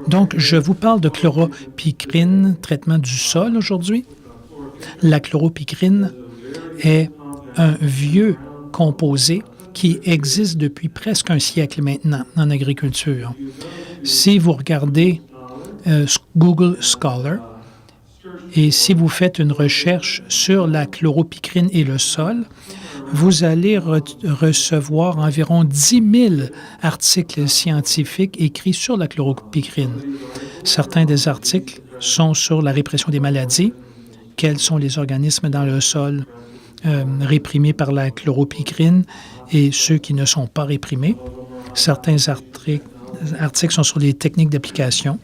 Donc, je vous parle de chloropicrine, traitement du sol aujourd'hui. La chloropicrine est un vieux composé qui existe depuis presque un siècle maintenant en agriculture. Si vous regardez Google Scholar et si vous faites une recherche sur la chloropicrine et le sol, vous allez recevoir environ 10 000 articles scientifiques écrits sur la chloropicrine. Certains des articles sont sur la répression des maladies, quels sont les organismes dans le sol réprimés par la chloropicrine et ceux qui ne sont pas réprimés. Certains articles sont sur les techniques d'application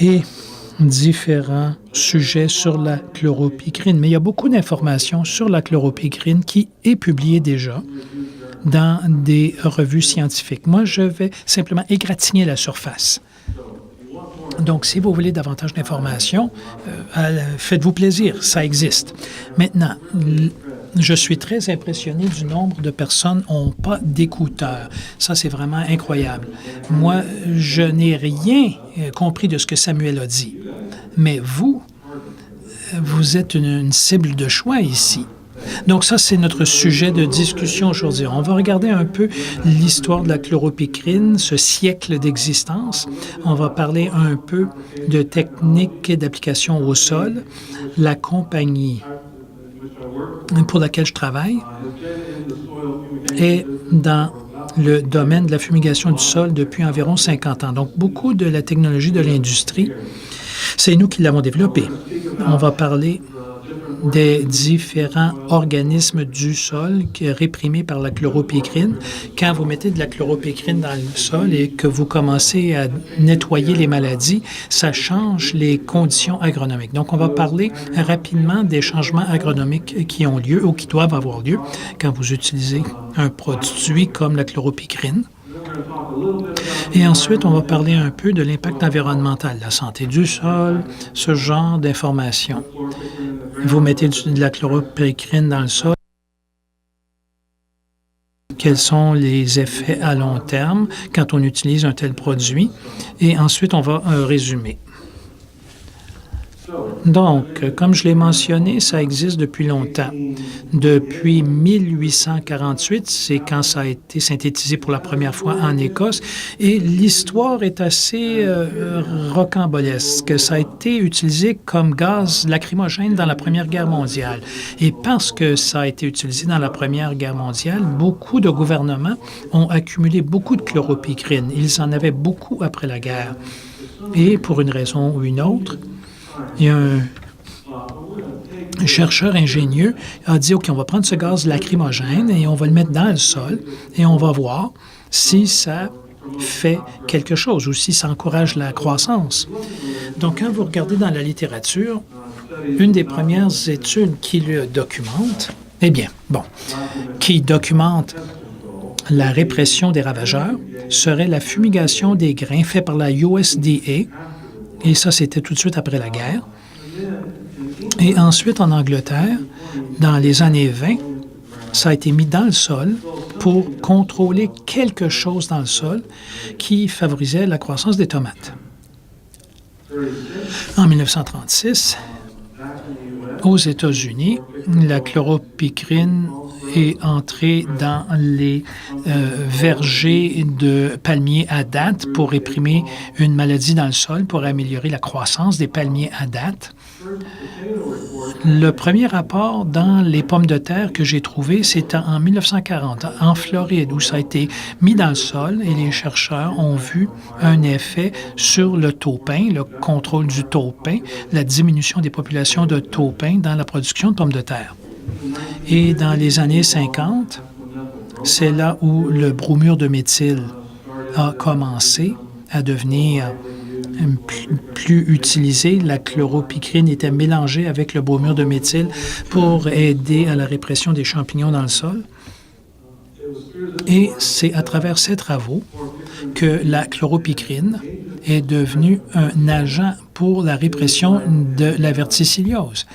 et différents sujets sur la chloropicrine. Mais il y a beaucoup d'informations sur la chloropicrine qui est publiée déjà dans des revues scientifiques. Moi, je vais simplement égratigner la surface. Donc, si vous voulez davantage d'informations, faites-vous plaisir, ça existe. Maintenant, je suis très impressionné du nombre de personnes qui n'ont pas d'écouteurs. Ça, c'est vraiment incroyable. Moi, je n'ai rien compris de ce que Samuel a dit. Mais vous êtes une cible de choix ici. Donc ça, c'est notre sujet de discussion aujourd'hui. On va regarder un peu l'histoire de la chloropicrine, ce siècle d'existence. On va parler un peu de techniques d'application au sol, la compagnie pour laquelle je travaille est dans le domaine de la fumigation du sol depuis environ 50 ans. Donc, beaucoup de la technologie de l'industrie, c'est nous qui l'avons développée. On va parler des différents organismes du sol réprimés par la chloropicrine. Quand vous mettez de la chloropicrine dans le sol et que vous commencez à nettoyer les maladies, ça change les conditions agronomiques. Donc, on va parler rapidement des changements agronomiques qui ont lieu ou qui doivent avoir lieu quand vous utilisez un produit comme la chloropicrine. Et ensuite, on va parler un peu de l'impact environnemental, la santé du sol, ce genre d'informations. Vous mettez de la chloropicrine dans le sol. Quels sont les effets à long terme quand on utilise un tel produit? Et ensuite, on va résumer. Donc, comme je l'ai mentionné, ça existe depuis longtemps. Depuis 1848, c'est quand ça a été synthétisé pour la première fois en Écosse. Et l'histoire est assez rocambolesque. Ça a été utilisé comme gaz lacrymogène dans la Première Guerre mondiale. Et parce que ça a été utilisé dans la Première Guerre mondiale, beaucoup de gouvernements ont accumulé beaucoup de chloropicrine. Ils en avaient beaucoup après la guerre. Et pour une raison ou une autre, il y a un chercheur ingénieux a dit, OK, on va prendre ce gaz lacrymogène et on va le mettre dans le sol et on va voir si ça fait quelque chose ou si ça encourage la croissance. Donc, quand vous regardez dans la littérature, une des premières études qui le documente, qui documente la répression des ravageurs serait la fumigation des grains faite par la USDA. Et ça, c'était tout de suite après la guerre. Et ensuite, en Angleterre, dans les années 20, ça a été mis dans le sol pour contrôler quelque chose dans le sol qui favorisait la croissance des tomates. En 1936, aux États-Unis, la chloropicrine est entrée dans les vergers de palmiers à date pour réprimer une maladie dans le sol, pour améliorer la croissance des palmiers à date. Le premier rapport dans les pommes de terre que j'ai trouvé, c'était en 1940, en Floride, où ça a été mis dans le sol et les chercheurs ont vu un effet sur le taupin, le contrôle du taupin, la diminution des populations de taupins dans la production de pommes de terre. Et dans les années 50, c'est là où le bromure de méthyle a commencé à devenir plus utilisé. La chloropicrine était mélangée avec le bromure de méthyle pour aider à la répression des champignons dans le sol. Et c'est à travers ces travaux que la chloropicrine est devenue un agent pour la répression de la verticilliose.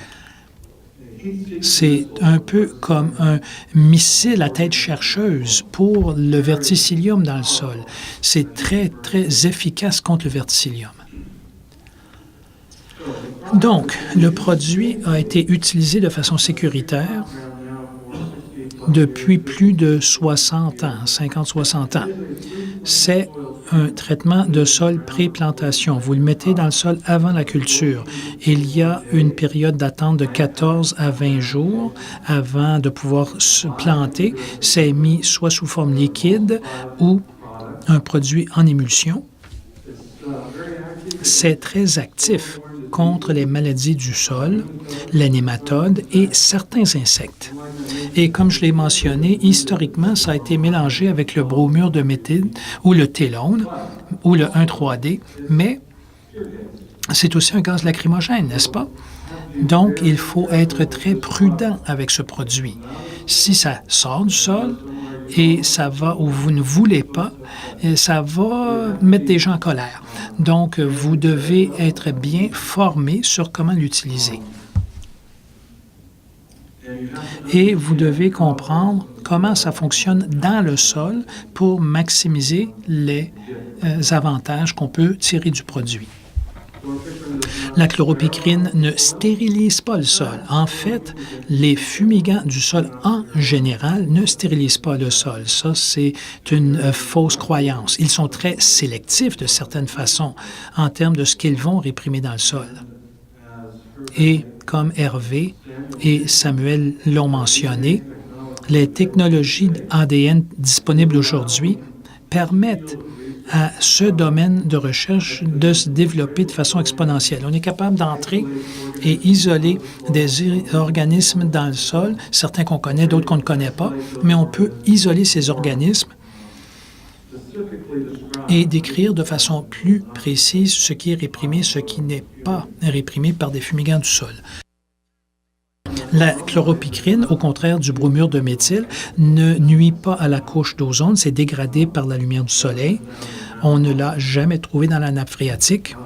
C'est un peu comme un missile à tête chercheuse pour le verticillium dans le sol. C'est très, très efficace contre le verticillium. Donc, le produit a été utilisé de façon sécuritaire depuis plus de 60 ans, 50-60 ans. C'est un traitement de sol pré-plantation. Vous le mettez dans le sol avant la culture. Il y a une période d'attente de 14 à 20 jours avant de pouvoir se planter. C'est mis soit sous forme liquide ou un produit en émulsion. C'est très actif contre les maladies du sol, les nématodes et certains insectes. Et comme je l'ai mentionné, historiquement, ça a été mélangé avec le bromure de méthyle ou le télone ou le 1,3-D, mais c'est aussi un gaz lacrymogène, n'est-ce pas? Donc, il faut être très prudent avec ce produit. Si ça sort du sol et ça va où vous ne voulez pas, ça va mettre des gens en colère. Donc, vous devez être bien formé sur comment l'utiliser. Et vous devez comprendre comment ça fonctionne dans le sol pour maximiser les avantages qu'on peut tirer du produit. La chloropicrine ne stérilise pas le sol. En fait, les fumigants du sol en général ne stérilisent pas le sol. Ça, c'est une fausse croyance. Ils sont très sélectifs de certaines façons en termes de ce qu'ils vont réprimer dans le sol. Et comme Hervé et Samuel l'ont mentionné, les technologies ADN disponibles aujourd'hui permettent à ce domaine de recherche de se développer de façon exponentielle. On est capable d'entrer et isoler des organismes dans le sol, certains qu'on connaît, d'autres qu'on ne connaît pas, mais on peut isoler ces organismes et décrire de façon plus précise ce qui est réprimé, ce qui n'est pas réprimé par des fumigants du sol. La chloropicrine, au contraire du bromure de méthyle, ne nuit pas à la couche d'ozone, c'est dégradé par la lumière du soleil. On ne l'a jamais trouvé dans la nappe phréatique.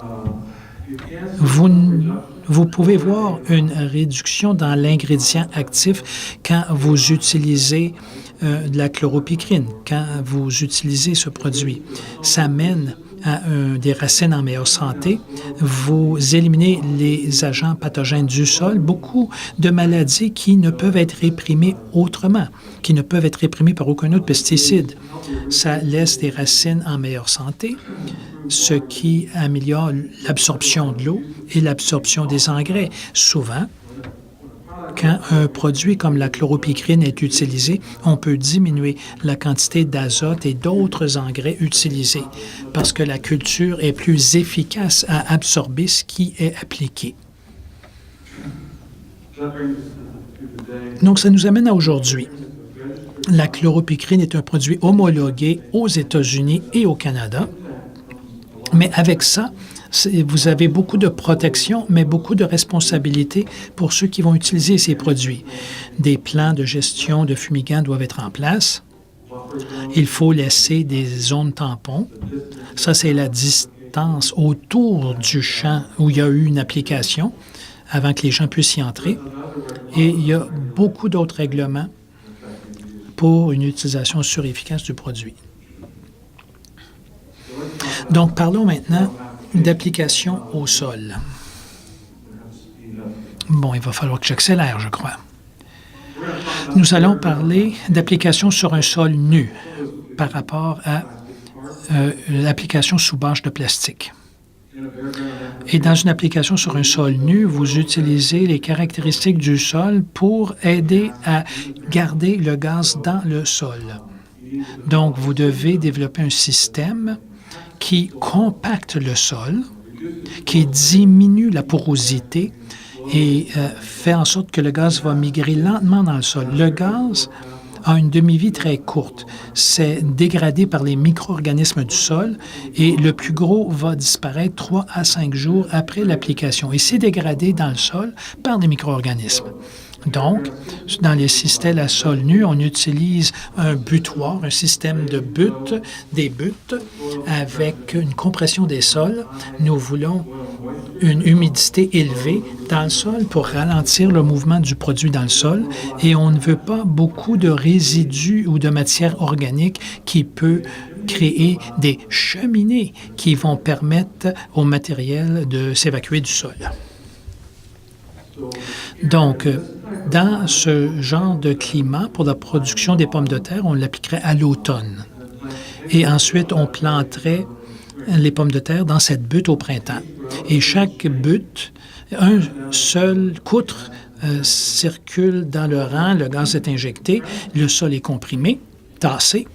Vous pouvez voir une réduction dans l'ingrédient actif quand vous utilisez de la chloropicrine, quand vous utilisez ce produit. Ça mène à des racines en meilleure santé. Vous éliminez les agents pathogènes du sol, beaucoup de maladies qui ne peuvent être réprimées autrement, qui ne peuvent être réprimées par aucun autre pesticide. Ça laisse des racines en meilleure santé, ce qui améliore l'absorption de l'eau et l'absorption des engrais. Souvent, quand un produit comme la chloropicrine est utilisé, on peut diminuer la quantité d'azote et d'autres engrais utilisés parce que la culture est plus efficace à absorber ce qui est appliqué. Donc, ça nous amène à aujourd'hui. La chloropicrine est un produit homologué aux États-Unis et au Canada, mais avec ça, vous avez beaucoup de protection, mais beaucoup de responsabilités pour ceux qui vont utiliser ces produits. Des plans de gestion de fumigants doivent être en place. Il faut laisser des zones tampons. Ça, c'est la distance autour du champ où il y a eu une application avant que les gens puissent y entrer. Et il y a beaucoup d'autres règlements pour une utilisation sûre et efficace du produit. Donc, parlons maintenant d'application au sol. Bon, il va falloir que j'accélère, je crois. Nous allons parler d'application sur un sol nu par rapport à l'application sous bâche de plastique. Et dans une application sur un sol nu, vous utilisez les caractéristiques du sol pour aider à garder le gaz dans le sol. Donc, vous devez développer un système qui compacte le sol, qui diminue la porosité et fait en sorte que le gaz va migrer lentement dans le sol. Le gaz a une demi-vie très courte. C'est dégradé par les micro-organismes du sol et le plus gros va disparaître 3 à 5 jours après l'application. Et c'est dégradé dans le sol par des micro-organismes. Donc, dans les systèmes à sol nu, on utilise un butoir, un système de butte, des buttes, avec une compression des sols. Nous voulons une humidité élevée dans le sol pour ralentir le mouvement du produit dans le sol et on ne veut pas beaucoup de résidus ou de matière organique qui peut créer des cheminées qui vont permettre au matériel de s'évacuer du sol. Donc, dans ce genre de climat, pour la production des pommes de terre, on l'appliquerait à l'automne. Et ensuite, on planterait les pommes de terre dans cette butte au printemps. Et chaque butte, un seul coutre circule dans le rang, le gaz est injecté, le sol est comprimé, tassé,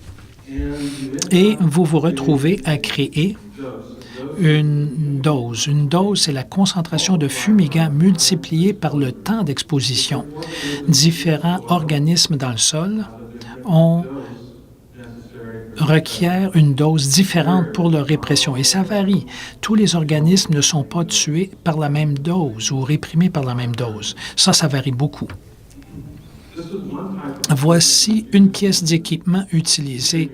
et vous vous retrouvez à créer une dose. Une dose, c'est la concentration de fumigant multipliée par le temps d'exposition. Différents organismes dans le sol requièrent une dose différente pour leur répression. Et ça varie. Tous les organismes ne sont pas tués par la même dose ou réprimés par la même dose. Ça varie beaucoup. Voici une pièce d'équipement utilisée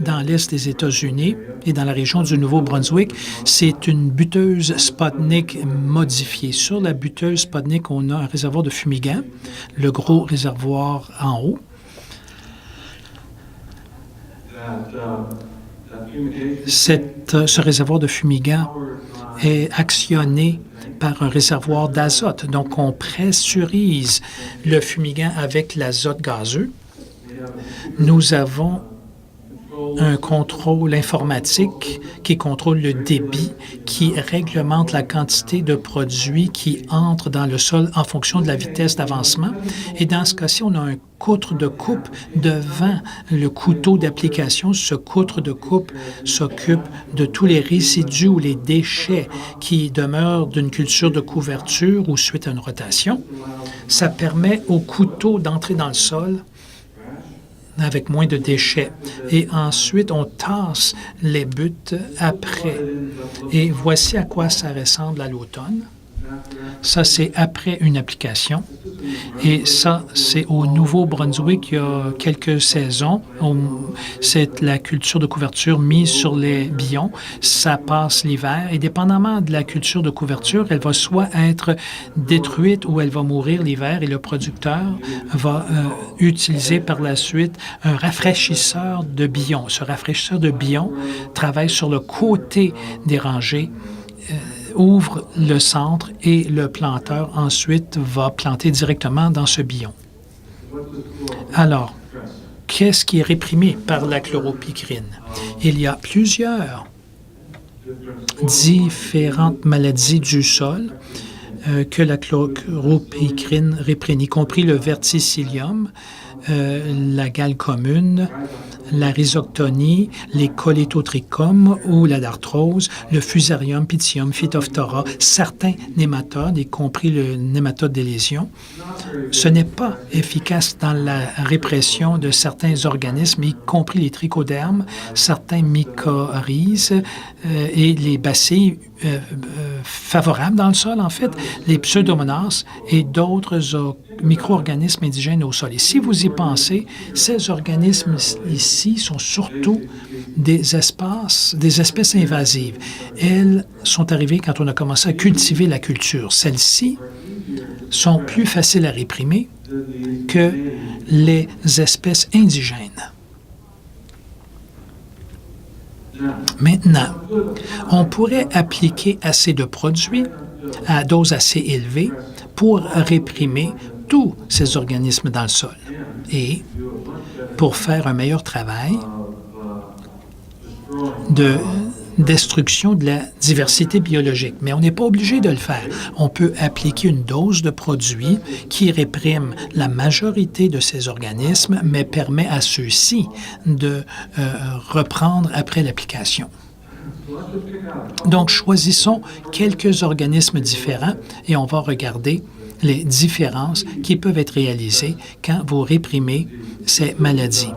dans l'est des États-Unis et dans la région du Nouveau-Brunswick. C'est une butteuse Sputnik modifiée. Sur la butteuse Sputnik, on a un réservoir de fumigant, le gros réservoir en haut. Ce réservoir de fumigant est actionné par un réservoir d'azote. Donc, on pressurise le fumigant avec l'azote gazeux. Nous avons un contrôle informatique qui contrôle le débit, qui réglemente la quantité de produits qui entrent dans le sol en fonction de la vitesse d'avancement. Et dans ce cas-ci, on a un coutre de coupe devant le couteau d'application. Ce coutre de coupe s'occupe de tous les résidus ou les déchets qui demeurent d'une culture de couverture ou suite à une rotation. Ça permet au couteau d'entrer dans le sol avec moins de déchets. Et ensuite, on tasse les buttes après. Et voici à quoi ça ressemble à l'automne. Ça, c'est après une application. Et ça, c'est au Nouveau-Brunswick, il y a quelques saisons. C'est la culture de couverture mise sur les billons. Ça passe l'hiver. Et dépendamment de la culture de couverture, elle va soit être détruite ou elle va mourir l'hiver. Et le producteur va utiliser par la suite un rafraîchisseur de billons. Ce rafraîchisseur de billons travaille sur le côté des rangées, ouvre le centre et le planteur ensuite va planter directement dans ce billon. Alors, qu'est-ce qui est réprimé par la chloropycrine? Il y a plusieurs différentes maladies du sol que la chloropycrine réprime, y compris le verticillium, la gale commune, la rhizoctonie, les cholétotrichomes ou la darthrose, le fusarium, pythium, phytophthora, certains nématodes, y compris le nématode des lésions. Ce n'est pas efficace dans la répression de certains organismes, y compris les trichodermes, certains mycorhizes et les bacilles favorables dans le sol, en fait, les pseudomonas et d'autres micro-organismes indigènes au sol. Et si vous y pensez, ces organismes ici sont surtout des espèces invasives. Elles sont arrivées quand on a commencé à cultiver la culture. Celles-ci sont plus faciles à réprimer que les espèces indigènes. Maintenant, on pourrait appliquer assez de produits à dose assez élevée pour réprimer tous ces organismes dans le sol et pour faire un meilleur travail de destruction de la diversité biologique. Mais on n'est pas obligé de le faire. On peut appliquer une dose de produit qui réprime la majorité de ces organismes, mais permet à ceux-ci de reprendre après l'application. Donc, choisissons quelques organismes différents et on va regarder les différences qui peuvent être réalisées quand vous réprimez ces maladies.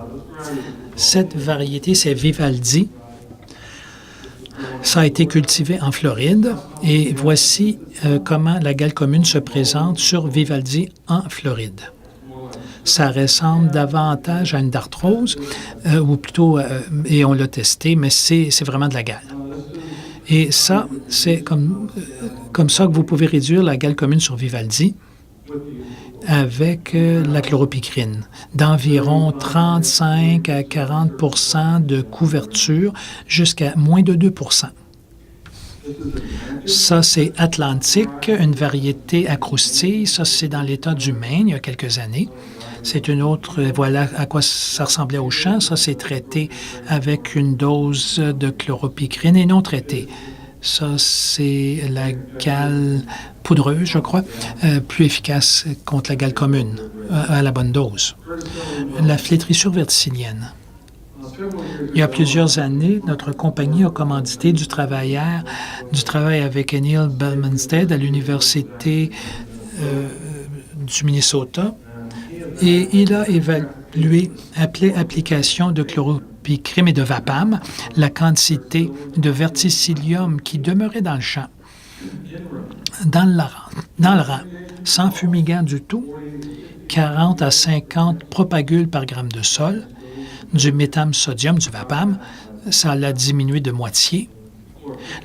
Cette variété, c'est Vivaldi. Ça a été cultivé en Floride et voici comment la gale commune se présente sur Vivaldi en Floride. Ça ressemble davantage à une darthrose, ou plutôt, et on l'a testé, mais c'est vraiment de la gale. Et ça, c'est comme ça que vous pouvez réduire la gale commune sur Vivaldi avec la chloropicrine, d'environ 35 à 40 de couverture jusqu'à moins de 2 Ça, c'est Atlantique, une variété acroustille. Ça, c'est dans l'État du Maine, il y a quelques années. C'est une autre, voilà à quoi ça ressemblait au champ. Ça, c'est traité avec une dose de chloropicrine et non traité. Ça, c'est la gale poudreuse, je crois, plus efficace contre la gale commune, à la bonne dose. La flétrissure verticillienne. Il y a plusieurs années, notre compagnie a commandité du travail avec Neil Belmanstead à l'Université du Minnesota et il a évalué, appelé application de chloropicrine et de Vapam, la quantité de verticillium qui demeurait dans le champ, dans le rang, sans fumigant du tout, 40 à 50 propagules par gramme de sol, du métam-sodium, du Vapam, ça l'a diminué de moitié.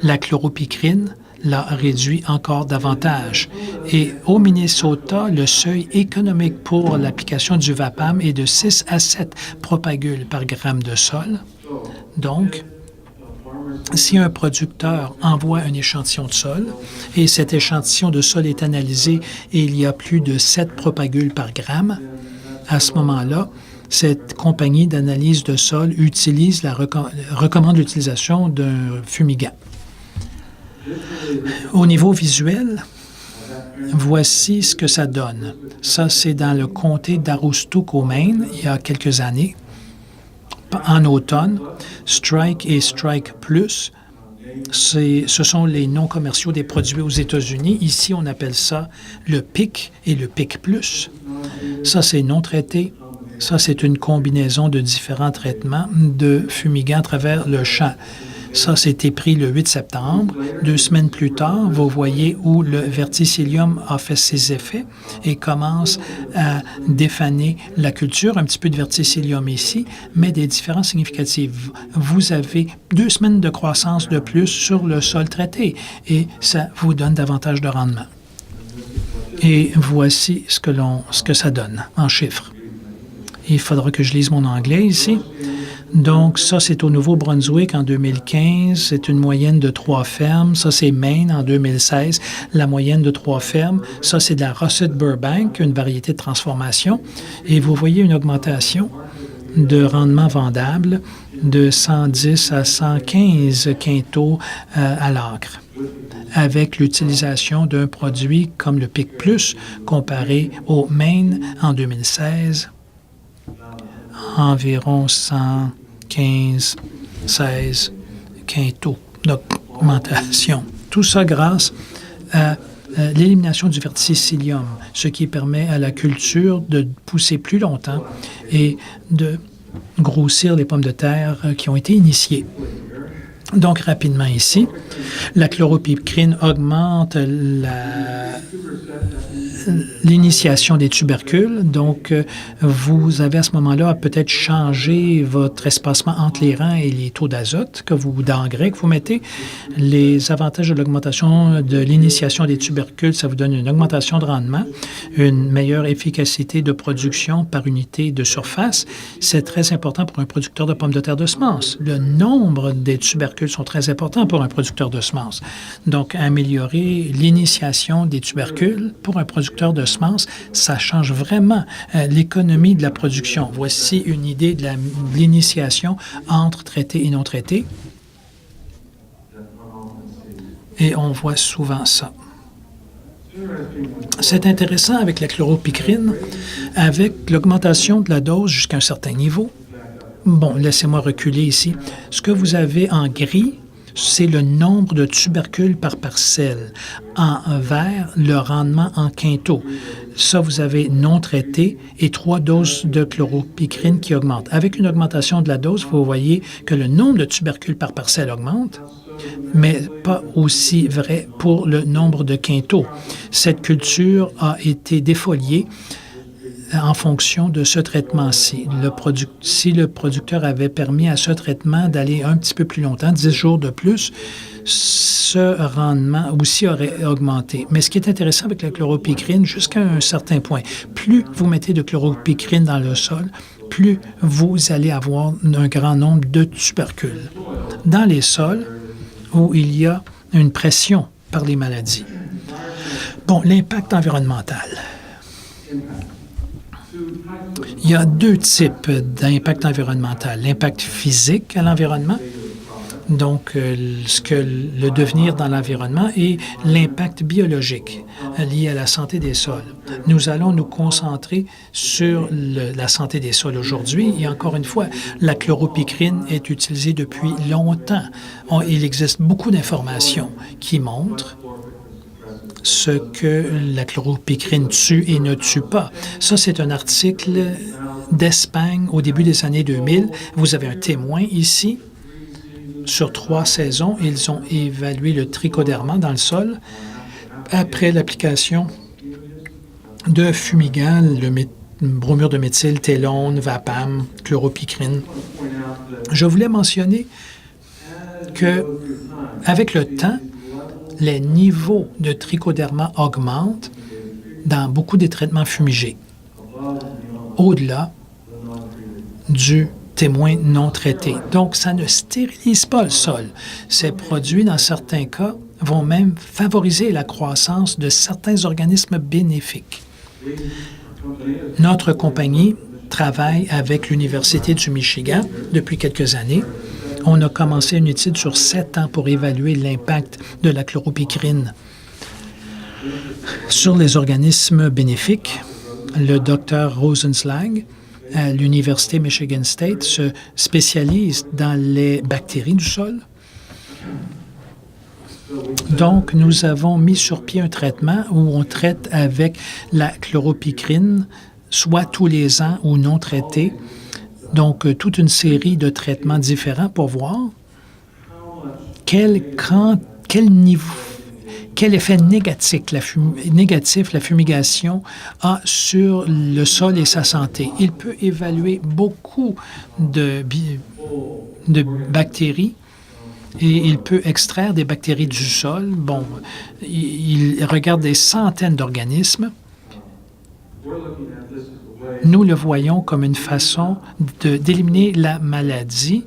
La chloropicrine l'a réduit encore davantage. Et au Minnesota, le seuil économique pour l'application du Vapam est de 6 à 7 propagules par gramme de sol. Donc, si un producteur envoie un échantillon de sol et cet échantillon de sol est analysé et il y a plus de 7 propagules par gramme, à ce moment-là, cette compagnie d'analyse de sol recommande l'utilisation d'un fumigant. Au niveau visuel, voici ce que ça donne. Ça, c'est dans le comté d'Aroostook au Maine, il y a quelques années. En automne, Strike et Strike Plus, ce sont les noms commerciaux des produits aux États-Unis. Ici, on appelle ça le PIC et le PIC Plus. Ça, c'est non traité. Ça, c'est une combinaison de différents traitements de fumigants à travers le champ. Ça, c'était pris le 8 septembre. 2 semaines plus tard, vous voyez où le verticillium a fait ses effets et commence à défaner la culture. Un petit peu de verticillium ici, mais des différences significatives. Vous avez 2 semaines de croissance de plus sur le sol traité et ça vous donne davantage de rendement. Et voici ce que ça donne en chiffres. Il faudra que je lise mon anglais ici. Donc, ça, c'est au Nouveau-Brunswick en 2015. C'est une moyenne de 3 fermes. Ça, c'est Maine en 2016, la moyenne de 3 fermes. Ça, c'est de la Russet Burbank, une variété de transformation. Et vous voyez une augmentation de rendement vendable de 110 à 115 quintaux à l'acre, avec l'utilisation d'un produit comme le PIC Plus comparé au Maine en 2016. Environ 115, 16 quintaux d'augmentation. Tout ça grâce à l'élimination du verticillium, ce qui permet à la culture de pousser plus longtemps et de grossir les pommes de terre qui ont été initiées. Donc, rapidement ici, la chloropicrine augmente l'initiation des tubercules. Donc, vous avez à ce moment-là peut-être changé votre espacement entre les rangs et les taux d'azote d'engrais que vous mettez. Les avantages de l'augmentation de l'initiation des tubercules, ça vous donne une augmentation de rendement, une meilleure efficacité de production par unité de surface. C'est très important pour un producteur de pommes de terre de semences. Le nombre des tubercules sont très importants pour un producteur de semences. Donc, améliorer l'initiation des tubercules pour un producteur de semences, ça change vraiment l'économie de la production. Voici une idée de l'initiation entre traité et non traité. Et on voit souvent ça. C'est intéressant avec la chloropicrine, avec l'augmentation de la dose jusqu'à un certain niveau. Bon, laissez-moi reculer ici. Ce que vous avez en gris, c'est le nombre de tubercules par parcelle. En vert, le rendement en quintaux. Ça, vous avez non traité et 3 doses de chloropicrine qui augmentent. Avec une augmentation de la dose, vous voyez que le nombre de tubercules par parcelle augmente, mais pas aussi vrai pour le nombre de quintaux. Cette culture a été défoliée en fonction de ce traitement-ci. Si le producteur avait permis à ce traitement d'aller un petit peu plus longtemps, 10 jours de plus, ce rendement aussi aurait augmenté. Mais ce qui est intéressant avec la chloropicrine, jusqu'à un certain point, plus vous mettez de chloropicrine dans le sol, plus vous allez avoir un grand nombre de tubercules. Dans les sols où il y a une pression par les maladies. Bon, l'impact environnemental. Il y a 2 types d'impact environnemental. L'impact physique à l'environnement, donc le devenir dans l'environnement, et l'impact biologique lié à la santé des sols. Nous allons nous concentrer sur la santé des sols aujourd'hui. Et encore une fois, la chloropicrine est utilisée depuis longtemps. Il existe beaucoup d'informations qui montrent ce que la chloropicrine tue et ne tue pas. Ça, c'est un article d'Espagne au début des années 2000. Vous avez un témoin ici. Sur 3 saisons, ils ont évalué le trichoderma dans le sol après l'application de fumigants, le bromure de méthyle, télone, vapam, chloropicrine. Je voulais mentionner que avec le temps, les niveaux de trichoderma augmentent dans beaucoup des traitements fumigés, au-delà du témoin non traité. Donc, ça ne stérilise pas le sol. Ces produits, dans certains cas, vont même favoriser la croissance de certains organismes bénéfiques. Notre compagnie travaille avec l'Université du Michigan depuis quelques années. On a commencé une étude sur 7 ans pour évaluer l'impact de la chloropicrine sur les organismes bénéfiques. Le Dr Rosenslag à l'Université Michigan State se spécialise dans les bactéries du sol. Donc, nous avons mis sur pied un traitement où on traite avec la chloropicrine, soit tous les ans ou non traité. Donc, toute une série de traitements différents pour voir quel effet négatif la fumigation a sur le sol et sa santé. Il peut évaluer beaucoup de bactéries et il peut extraire des bactéries du sol. Bon, il regarde des centaines d'organismes. Nous le voyons comme une façon d'éliminer la maladie,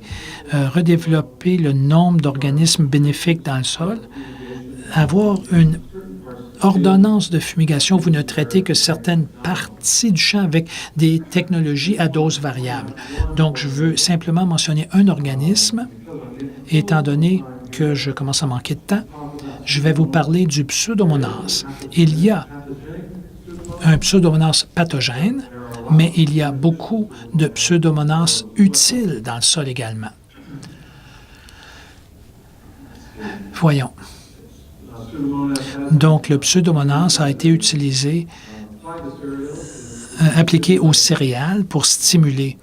redévelopper le nombre d'organismes bénéfiques dans le sol, avoir une ordonnance de fumigation. Vous ne traitez que certaines parties du champ avec des technologies à dose variable. Donc, je veux simplement mentionner un organisme. Étant donné que je commence à manquer de temps, je vais vous parler du Pseudomonas. Il y a un Pseudomonas pathogène, mais il y a beaucoup de Pseudomonas utiles dans le sol également. Voyons. Donc, le Pseudomonas a été utilisé, appliqué aux céréales pour stimuler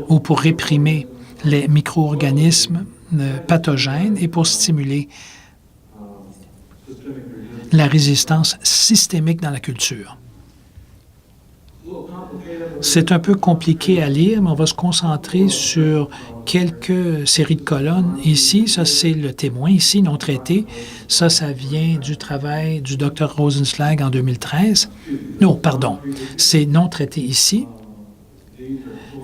ou pour réprimer les micro-organismes pathogènes et pour stimuler la résistance systémique dans la culture. C'est un peu compliqué à lire, mais on va se concentrer sur quelques séries de colonnes. Ici, ça, c'est le témoin, ici, non traité. Ça vient du travail du Dr Rosenslag en 2013. Non, pardon, c'est non traité ici.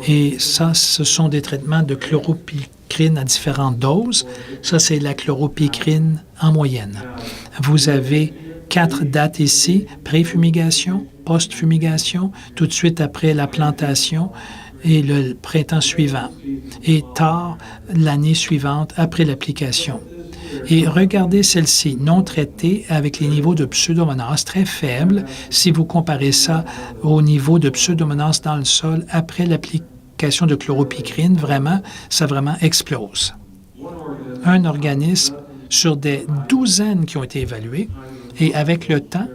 Et ça, ce sont des traitements de chloropicrine à différentes doses. Ça, c'est la chloropicrine en moyenne. Vous avez 4 dates ici, pré-fumigation, post-fumigation, tout de suite après la plantation et le printemps suivant, et tard l'année suivante après l'application. Et regardez celle-ci, non traitée avec les niveaux de Pseudomonas très faibles. Si vous comparez ça au niveau de Pseudomonas dans le sol après l'application de chloropicrine, vraiment, ça vraiment explose. un organisme sur des douzaines qui ont été évalués et avec le temps,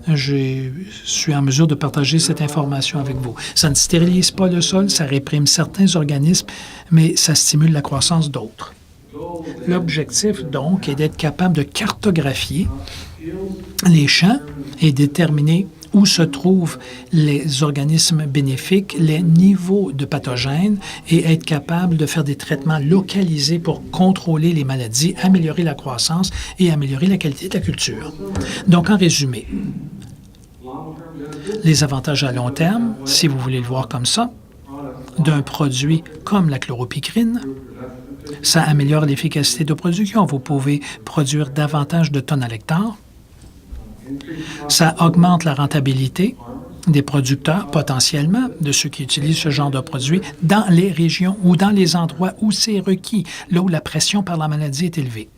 je suis en mesure de partager cette information avec vous. Ça ne stérilise pas le sol, ça réprime certains organismes, mais ça stimule la croissance d'autres. L'objectif, donc, est d'être capable de cartographier les champs et déterminer où se trouvent les organismes bénéfiques, les niveaux de pathogènes et être capable de faire des traitements localisés pour contrôler les maladies, améliorer la croissance et améliorer la qualité de la culture. Donc, en résumé, les avantages à long terme, si vous voulez le voir comme ça, d'un produit comme la chloropicrine, ça améliore l'efficacité de production. Vous pouvez produire davantage de tonnes à l'hectare. Ça augmente la rentabilité des producteurs, potentiellement, de ceux qui utilisent ce genre de produit dans les régions ou dans les endroits où c'est requis, là où la pression par la maladie est élevée.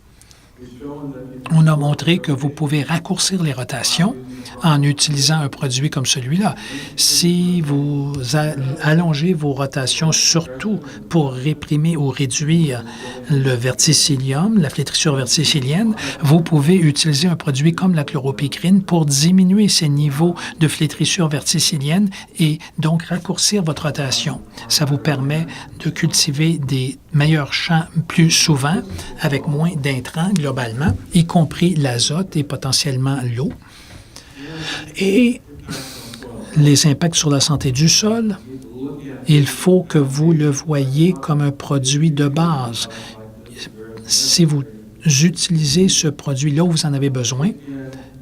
On a montré que vous pouvez raccourcir les rotations en utilisant un produit comme celui-là. Si vous allongez vos rotations surtout pour réprimer ou réduire le verticillium, la flétrissure verticillienne, vous pouvez utiliser un produit comme la chloropicrine pour diminuer ces niveaux de flétrissure verticillienne et donc raccourcir votre rotation. Ça vous permet de cultiver des meilleurs champs plus souvent avec moins d'intrants globalement, y compris l'azote et potentiellement l'eau. Et les impacts sur la santé du sol, il faut que vous le voyiez comme un produit de base. Si vous utilisez ce produit là où vous en avez besoin,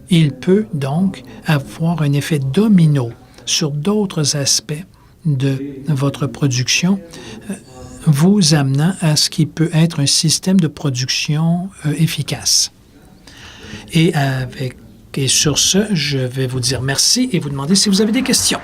il peut donc avoir un effet domino sur d'autres aspects de votre production, vous amenant à ce qui peut être un système de production efficace. Et sur ce, je vais vous dire merci et vous demander si vous avez des questions.